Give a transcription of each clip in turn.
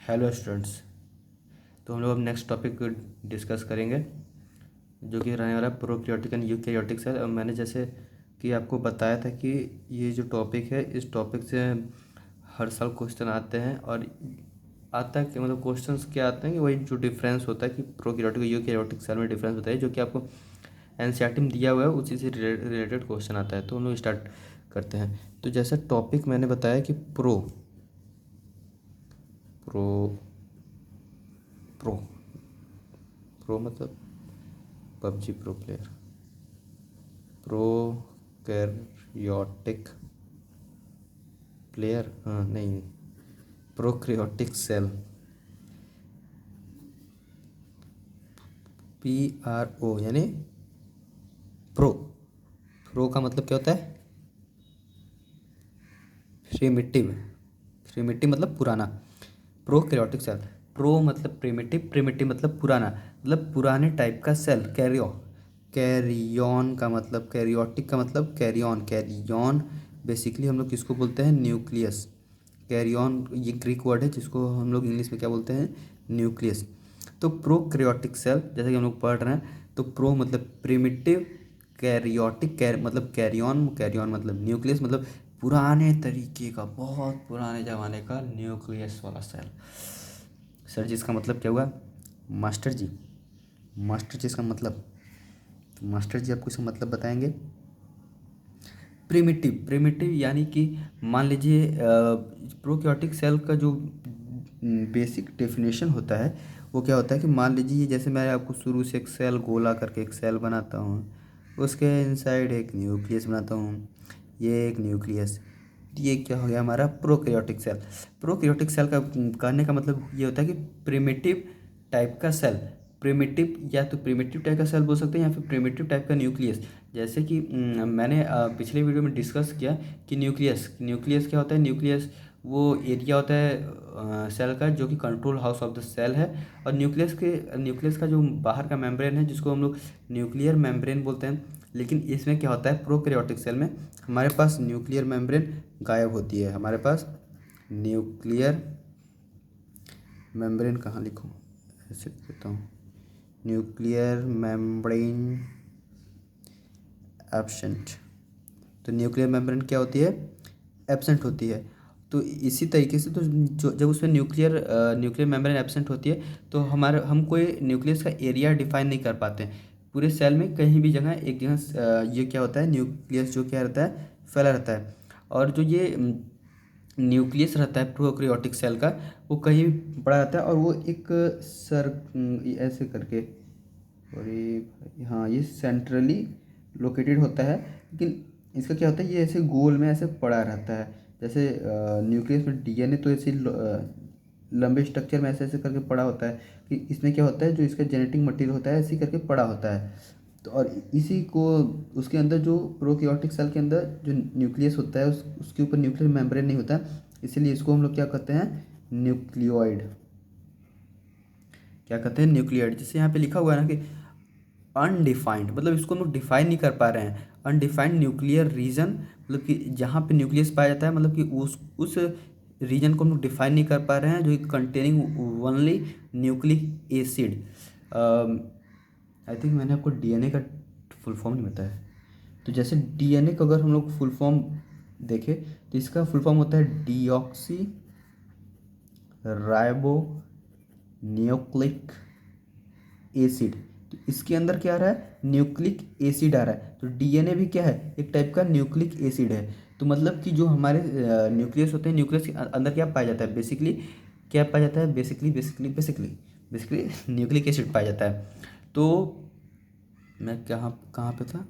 Hello students. तो हम लोग अब नेक्स्ट टॉपिक डिस्कस करेंगे जो कि रहने वाला प्रोकैरियोटिक एंड यूकैरियोटिक सेल। और मैंने जैसे कि आपको बताया था कि ये जो टॉपिक है इस टॉपिक से हर साल क्वेश्चन आते हैं। और आता है कि मतलब क्वेश्चंस क्या आते हैं कि वही जो डिफरेंस होता है कि प्रोकैरियोटिक और यूकैरियोटिक सेल में डिफरेंस होता है जो कि आपको एनसीईआरटी में दिया हुआ है, उसी से रिलेटेड क्वेश्चन आता है। तो हम लोग स्टार्ट करते हैं। तो जैसा टॉपिक मैंने बताया कि प्रो प्रो प्रो प्रो मतलब PUBG pro player, prokaryotic player, हाँ नहीं, प्रोकैरियोटिक सेल, PRO यानी प्रो। प्रो का मतलब क्या होता है? प्रिमिटिव। प्रिमिटिव मतलब पुराना। प्रोकैरियोटिक सेल, प्रो मतलब प्रिमिटिव, प्रिमिटिव मतलब पुराना, मतलब पुराने टाइप का सेल। कैरियन का मतलब, कैरियोटिक का मतलब कैरियन। कैरियन बेसिकली हम लोग किसको बोलते हैं? न्यूक्लियस। कैरियन ये ग्रीक वर्ड है जिसको हम लोग इंग्लिश में क्या बोलते हैं? न्यूक्लियस। तो प्रोकैरियोटिक सेल जैसे कि हम लोग पढ़ रहे हैं, तो प्रो मतलब प्रिमिटिव, कैरियोटिक मतलब कैरियन, कैरियन मतलब न्यूक्लियस, मतलब पुराने तरीके का, बहुत पुराने ज़माने का न्यूक्लियस वाला सेल। सर जी इसका मतलब क्या हुआ? मास्टर जी, मास्टर जी इसका मतलब, तो मास्टर जी आपको इसका मतलब बताएंगे। प्रिमिटिव, प्रिमिटिव यानी कि मान लीजिए प्रोकैरियोटिक सेल का जो बेसिक डेफिनेशन होता है वो क्या होता है कि मान लीजिए जैसे मैं आपको शुरू से एक सेल गोला करके एक सेल बनाता हूँ, उसके इनसाइड एक न्यूक्लियस बनाता हूँ, ये एक न्यूक्लियस, ये क्या हो गया हमारा प्रोकैरियोटिक सेल। प्रोकैरियोटिक सेल का कहने का मतलब ये होता है कि प्रिमिटिव टाइप का सेल। प्रिमिटिव या तो प्रिमिटिव टाइप का सेल बोल सकते हैं या फिर प्रिमिटिव टाइप का न्यूक्लियस। जैसे कि मैंने पिछले वीडियो में डिस्कस किया कि न्यूक्लियस, न्यूक्लियस क्या होता है? न्यूक्लियस वो एरिया होता है सेल का जो कि control house of the cell है। और न्यूक्लियस का जो बाहर का मेम्ब्रेन है जिसको हम लोग न्यूक्लियर मेम्ब्रेन बोलते हैं। लेकिन इसमें क्या होता है प्रोकैरियोटिक सेल में, हमारे पास न्यूक्लियर मेम्ब्रेन गायब होती है। हमारे पास न्यूक्लियर मेम्ब्रेन कहाँ लिखूँ, ऐसे लिख देता हूँ, न्यूक्लियर मेम्ब्रेन एब्सेंट। तो न्यूक्लियर मेम्ब्रेन क्या होती है? एब्सेंट होती है। तो इसी तरीके से तो जो जब उसमें न्यूक्लियर मेम्ब्रेन एब्सेंट होती है तो हम कोई न्यूक्लियस का एरिया डिफाइन नहीं कर पाते। पूरे सेल में कहीं भी जगह एक जगह ये क्या होता है, न्यूक्लियस जो क्या रहता है, फैला रहता है। और जो ये न्यूक्लियस रहता है प्रोकैरियोटिक सेल का, वो कहीं भी बड़ा रहता है और वो एक सर ऐसे करके, और ये हाँ ये सेंट्रली लोकेटेड होता है। लेकिन इसका क्या होता है, ये ऐसे गोल में ऐसे पड़ा रहता है। जैसे न्यूक्लियस में डीएनए तो ऐसे लंबे स्ट्रक्चर में ऐसे ऐसे करके पड़ा होता है, कि इसमें क्या होता है जो इसका जेनेटिक मटेरियल होता है ऐसे करके पड़ा होता है। तो और इसी को उसके अंदर जो प्रोकैरियोटिक सेल के अंदर जो न्यूक्लियस होता है उसके ऊपर न्यूक्लियर मेम्ब्रेन नहीं होता, इसीलिए इसको हम लोग क्या कहते हैं? न्यूक्लियोइड। क्या कहते हैं? न्यूक्लियोइड। जैसे यहाँ पे लिखा हुआ है ना कि अनडिफाइंड, मतलब इसको हम लोग डिफाइन नहीं कर पा रहे हैं। अनडिफाइंड न्यूक्लियर रीजन, मतलब कि जहाँ पे न्यूक्लियस पाया जाता है, मतलब कि उस रीजन को हम लोग डिफाइन नहीं कर पा रहे हैं जो containing only nucleic acid. I think मैंने आपको डीएनए का फुल फॉर्म नहीं बताया। तो जैसे डीएनए को अगर हम लोग फुल फॉर्म देखें तो इसका फुल फॉर्म होता है डीऑक्सी राइबो न्यूक्लिक एसिड। तो इसके अंदर क्या आ रहा है? न्यूक्लिक एसिड आ रहा है। तो डीएनए भी क्या है? एक टाइप का न्यूक्लिक एसिड है। तो मतलब कि जो हमारे न्यूक्लियस होते हैं, न्यूक्लियस के अंदर क्या पाया जाता है? बेसिकली क्या पाया जाता है? बेसिकली न्यूक्लिक एसिड पाया जाता है। तो मैं कहाँ कहाँ पे था?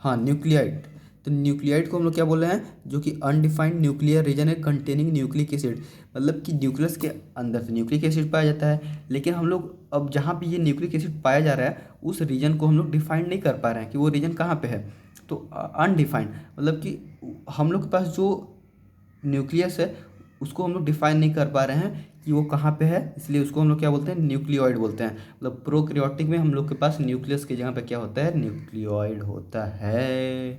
हाँ, न्यूक्लियाइड। तो न्यूक्लियाइड को हम लोग क्या बोल रहे हैं? जो कि अनडिफाइंड न्यूक्लियर रीजन है कंटेनिंग न्यूक्लिक एसिड। मतलब कि न्यूक्लियस के अंदर से न्यूक्लिक एसिड पाया जाता है, लेकिन हम लोग अब जहाँ पे ये न्यूक्लिक एसिड पाया जा रहा है उस रीजन को हम लोग डिफाइन नहीं कर पा रहे हैं कि वो रीजन कहाँ पे है। तो अनडिफाइंड मतलब कि हम लोग के पास जो न्यूक्लियस है उसको हम लोग डिफाइन नहीं कर पा रहे हैं कि वो कहाँ पे है, इसलिए उसको हम लोग क्या बोलते हैं? न्यूक्लियोइड बोलते हैं। मतलब प्रोकैरियोटिक में हम लोग के पास न्यूक्लियस की जगह पे क्या होता है? न्यूक्लियोइड होता है।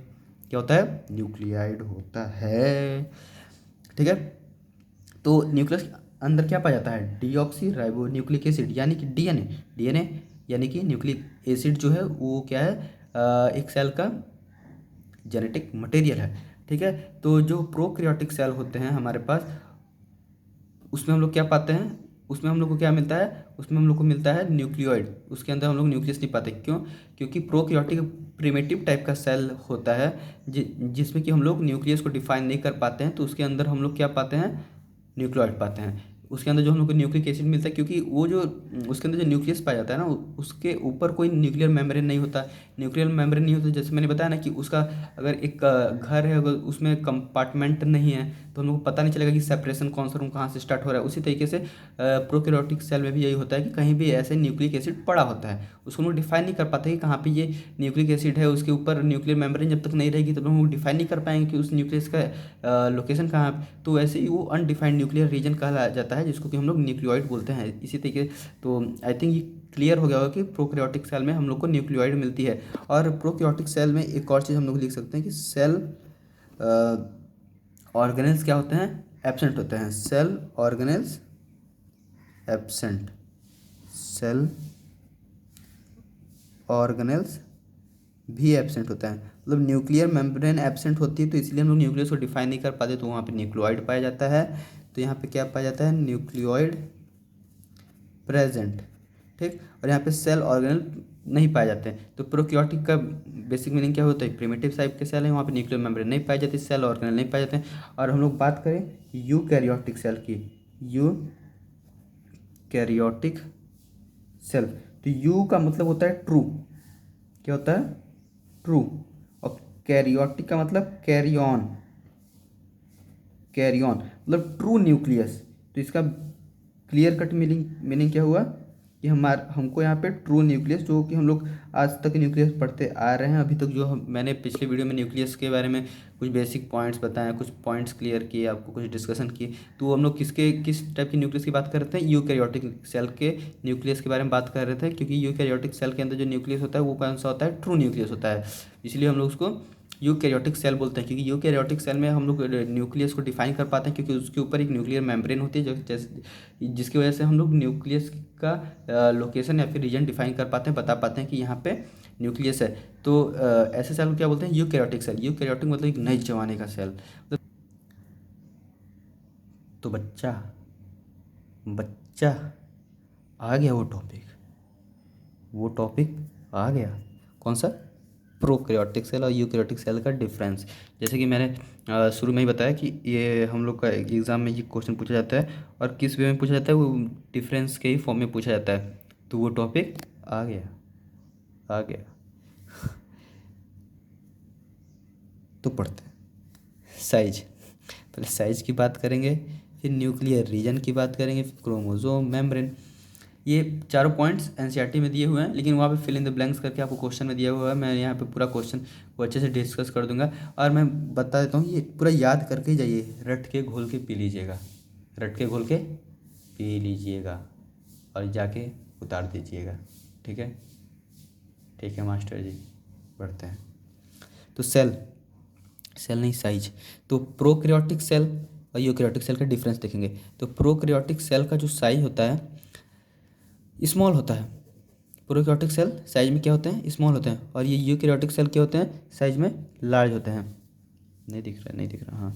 क्या होता है? न्यूक्लियोइड होता है। ठीक है। तो न्यूक्लियस अंदर क्या पाया जाता है, डीऑक्सी राइबो न्यूक्लिक एसिड यानी कि डीएनए। डीएनए यानी कि न्यूक्लिक एसिड जो है वो क्या है, एक सेल का जेनेटिक मटेरियल है। ठीक है, तो जो प्रोकैरियोटिक सेल होते हैं हमारे पास, उसमें हम लोग क्या पाते हैं, उसमें हम लोग को क्या मिलता है, उसमें हम लोग को मिलता है न्यूक्लियोइड। उसके अंदर हम लोग न्यूक्लियस नहीं पाते, क्यों, क्योंकि प्रोकैरियोटिक प्रिमिटिव टाइप का सेल होता है जिसमें कि हम लोग न्यूक्लियस को डिफाइन नहीं कर पाते हैं, तो उसके अंदर हम लोग क्या पाते हैं, न्यूक्लियोइड पाते हैं। उसके अंदर जो हम लोग को न्यूक्लिक एसिड मिलता है, क्योंकि वो जो उसके अंदर जो न्यूक्लियस पाया जाता है ना, उसके ऊपर कोई न्यूक्लियर मेम्ब्रेन नहीं होता। न्यूक्लियर मेम्ब्रेन नहीं होता, जैसे मैंने बताया ना कि उसका अगर एक घर है, अगर उसमें कंपार्टमेंट नहीं है तो हम लोग को पता नहीं चलेगा कि सेपरेशन कौन सा रूम कहाँ से स्टार्ट हो रहा है। उसी तरीके से प्रोकैरियोटिक सेल में भी यही होता है कि कहीं भी ऐसे न्यूक्लिक एसिड पड़ा होता है, उसको हम लोग डिफाइन नहीं कर पाते कि कहाँ पे ये न्यूक्लिक एसिड है। उसके ऊपर न्यूक्लियर मेम्ब्रेन जब तक नहीं रहेगी तब हम लोग डिफाइन नहीं कर पाएंगे कि उस न्यूक्लियस का लोकेशन कहाँ है। तो वैसे ही वो अनडिफाइंड न्यूक्लियर रीजन कहा जाता है, जिसको कि हम लोग न्यूक्लियोइड बोलते हैं। इसी तरीके, तो आई थिंक ये क्लियर हो गया होगा कि प्रोकैरियोटिक सेल में हम लोग को न्यूक्लियोइड मिलती है। और प्रोकैरियोटिक सेल में एक और चीज़ हम लोग लिख सकते हैं कि सेल ऑर्गेनेल्स क्या होते हैं, एब्सेंट होते हैं। Cell organelles absent, cell organelles भी एब्सेंट होता है, मतलब न्यूक्लियर मेम्ब्रेन एब्सेंट होती है, तो इसलिए हम लोग न्यूक्लियस को डिफाइन नहीं कर पाते, तो वहाँ पे न्यूक्लियोइड पाया जाता है। तो यहाँ पे क्या पाया जाता है, न्यूक्लियोइड प्रेजेंट। ठीक, और यहाँ पे सेल ऑर्गेनल नहीं पाए जाते हैं। तो प्रोकैरियोटिक का बेसिक मीनिंग क्या होता है, प्रिमिटिव टाइप के सेल है, वहाँ पे न्यूक्लियर मेम्ब्रेन नहीं पाई जाती, सेल ऑर्गेनल नहीं पाए जाते हैं। और हम लोग बात करें यूकैरियोटिक सेल की, यूकैरियोटिक सेल, तो यू का मतलब होता है ट्रू, क्या होता है, ट्रू। और कैरियोटिक का मतलब कैरी ऑन, कैरी ऑन मतलब ट्रू न्यूक्लियस। तो इसका क्लियर कट मीनिंग क्या हुआ कि हमको यहाँ पे ट्रू न्यूक्लियस, जो कि हम लोग आज तक न्यूक्लियस पढ़ते आ रहे हैं अभी तक, जो मैंने पिछले वीडियो में न्यूक्लियस के बारे में कुछ बेसिक पॉइंट्स बताए, कुछ पॉइंट्स क्लियर किए, आपको कुछ डिस्कशन किए। तो हम लोग किस टाइप की न्यूक्लियस की बात कर रहे थे, यूकैरियोटिक सेल के न्यूक्लियस के बारे में बात कर रहे थे, क्योंकि यूकैरियोटिक सेल के अंदर जो न्यूक्लियस होता है वो कौन सा होता है, ट्रू न्यूक्लियस होता है। इसलिए हम लोग उसको यूकैरियोटिक सेल बोलते हैं, क्योंकि यूकैरियोटिक सेल में हम लोग न्यूक्लियस को डिफाइन कर पाते हैं, क्योंकि उसके ऊपर एक न्यूक्लियर मेम्ब्रेन होती है, जैसे जिसकी वजह से हम लोग न्यूक्लियस का लोकेशन या फिर रीजन डिफाइन कर पाते हैं, बता पाते हैं कि यहाँ पे न्यूक्लियस है। तो ऐसे सेल को क्या बोलते हैं, यूकैरियोटिक सेल। यूकैरियोटिक मतलब एक नए जमाने का सेल। तो बच्चा बच्चा आ गया वो टॉपिक आ गया, कौन सा, प्रोकैरियोटिक सेल और यूकैरियोटिक सेल का डिफरेंस। जैसे कि मैंने शुरू में ही बताया कि ये हम लोग का एग्ज़ाम में ये क्वेश्चन पूछा जाता है, और किस वे में पूछा जाता है, वो डिफरेंस के ही फॉर्म में पूछा जाता है। तो वो टॉपिक आ गया। तो पढ़ते हैं साइज। पहले साइज की बात करेंगे, फिर न्यूक्लियर रीजन की बात करेंगे, फिर क्रोमोसोम, मेम्ब्रेन। ये चारों पॉइंट्स एनसीईआरटी में दिए हुए हैं, लेकिन वहाँ पे फिल इन द ब्लैंक्स करके आपको क्वेश्चन में दिया हुआ है। मैं यहाँ पे पूरा क्वेश्चन को अच्छे से डिस्कस कर दूंगा, और मैं बता देता हूँ, ये पूरा याद करके जाइए, रट के घोल के पी लीजिएगा, रट के घोल के पी लीजिएगा और जाके उतार दीजिएगा। ठीक है, ठीक है मास्टर जी, बढ़ते हैं। तो सेल नहीं, साइज। तो प्रोकैरियोटिक सेल और यूकैरियोटिक सेल का डिफरेंस देखेंगे। तो प्रोकैरियोटिक सेल का जो साइज होता है स्मॉल होता है। प्रोकैरियोटिक सेल साइज में क्या होते हैं, स्मॉल होते हैं, और ये यूकैरियोटिक सेल क्या होते हैं, साइज में लार्ज होते हैं। नहीं दिख रहा, हाँ।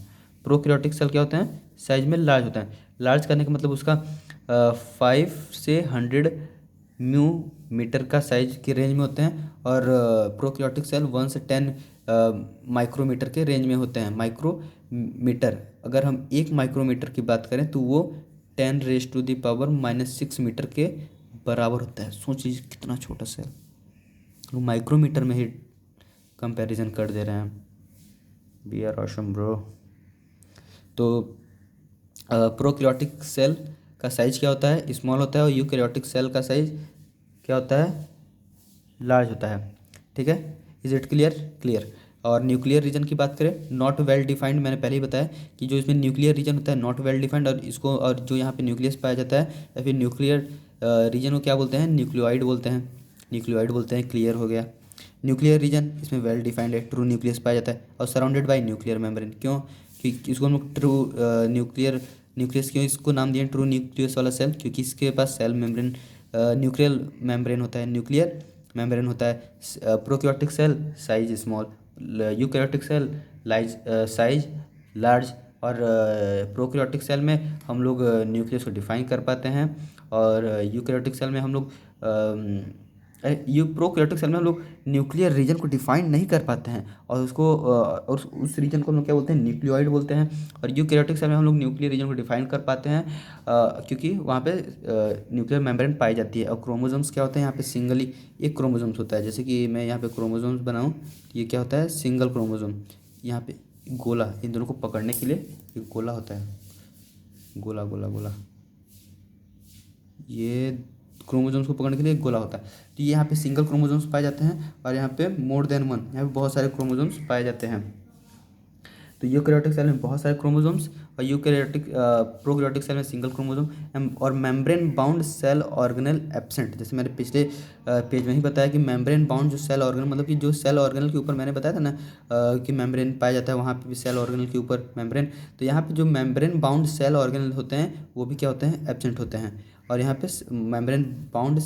प्रोकैरियोटिक सेल क्या होते हैं, साइज में लार्ज होते हैं। लार्ज करने का मतलब उसका 5 से 100 मीटर का साइज के रेंज में होते हैं, और प्रोकैरियोटिक सेल 1 से 10 माइक्रोमीटर के रेंज में होते हैं। माइक्रोमीटर, अगर हम 1 माइक्रोमीटर की बात करें तो वो 10⁻⁻⁻6 मीटर के बराबर होता है। सोचिए कितना छोटा सेल, वो माइक्रोमीटर में ही कंपैरिजन कर दे रहे हैं। B R awesome bro. तो प्रोकैरियोटिक सेल का साइज क्या होता है, स्मॉल होता है, और यूकैरियोटिक सेल का साइज क्या होता है, लार्ज होता है। ठीक है, इज इट क्लियर। और न्यूक्लियर रीजन की बात करें, नॉट वेल डिफाइंड, मैंने पहले ही बताया कि जो इसमें न्यूक्लियर रीजन होता है नॉट वेल डिफाइंड, और इसको, और जो यहाँ पे न्यूक्लियस पाया जाता है या फिर न्यूक्लियर रीजन को क्या बोलते हैं, न्यूक्लियोइड बोलते हैं। क्लियर हो गया। न्यूक्लियर रीजन इसमें वेल डिफाइंड है, ट्रू न्यूक्लियस पाया जाता है, और सराउंडेड बाय न्यूक्लियर मेम्ब्रेन। क्यों, कि इसको हम लोग ट्रू न्यूक्लियर न्यूक्लियस क्यों इसको नाम दिया ट्रू न्यूक्लियस वाला सेल, क्योंकि इसके पास सेल मेम्ब्रेन न्यूक्लियर मेम्ब्रेन होता है, न्यूक्लियर मेम्ब्रेन होता है। Prokaryotic cell size small, eukaryotic cell size large, और प्रोकैरियोटिक सेल में हम लोग न्यूक्लियस को डिफाइन कर पाते हैं, और यूकैरियोटिक सेल में हम लोग प्रोकैरियोटिक सेल में हम लोग न्यूक्लियर रीजन को डिफाइन नहीं कर पाते हैं, और उसको और उस रीजन को हम लोग क्या बोलते हैं, न्यूक्लियोइड बोलते हैं। और यूकैरियोटिक सेल में हम लोग न्यूक्लियर रीजन को डिफाइन कर पाते हैं क्योंकि वहाँ पे न्यूक्लियर मेम्ब्रेन पाई जाती है। और क्रोमोसोम्स क्या होते हैं, यहाँ पे सिंगली एक क्रोमोसोम्स होता है। जैसे कि मैं यहाँ पे क्रोमोसोम्स बनाऊँ, ये क्या होता है, सिंगल क्रोमोसोम। यहाँ पे गोला, इन दोनों को पकड़ने के लिए एक गोला होता है, गोला गोला गोला, ये क्रोमोसोम्स को पकड़ने के लिए एक गोला होता है। तो ये यहाँ पे सिंगल क्रोमोसोम्स पाए जाते हैं, और यहाँ पे मोर देन वन, यहाँ पे बहुत सारे क्रोमोसोम्स पाए जाते हैं। तो यूकैरियोटिक सेल में बहुत सारे क्रोमोसोम्स, और प्रोकैरियोटिक सेल में सिंगल क्रोमोसोम, और membrane bound cell organelle absent. जैसे मैंने पिछले पेज में ही बताया कि मेम्ब्रेन बाउंड जो सेल ऑर्गेनल, मतलब कि जो सेल ऑर्गेनल के ऊपर मैंने बताया था ना कि मेम्ब्रेन पाया जाता है, वहाँ पे भी सेल ऑर्गेनल के ऊपर मेम्ब्रेन। तो यहाँ पे जो मेम्ब्रेन बाउंड सेल ऑर्गेनल होते हैं वो भी क्या होते हैं, एब्सेंट होते हैं। और यहाँ पे मेम्ब्रेन बाउंड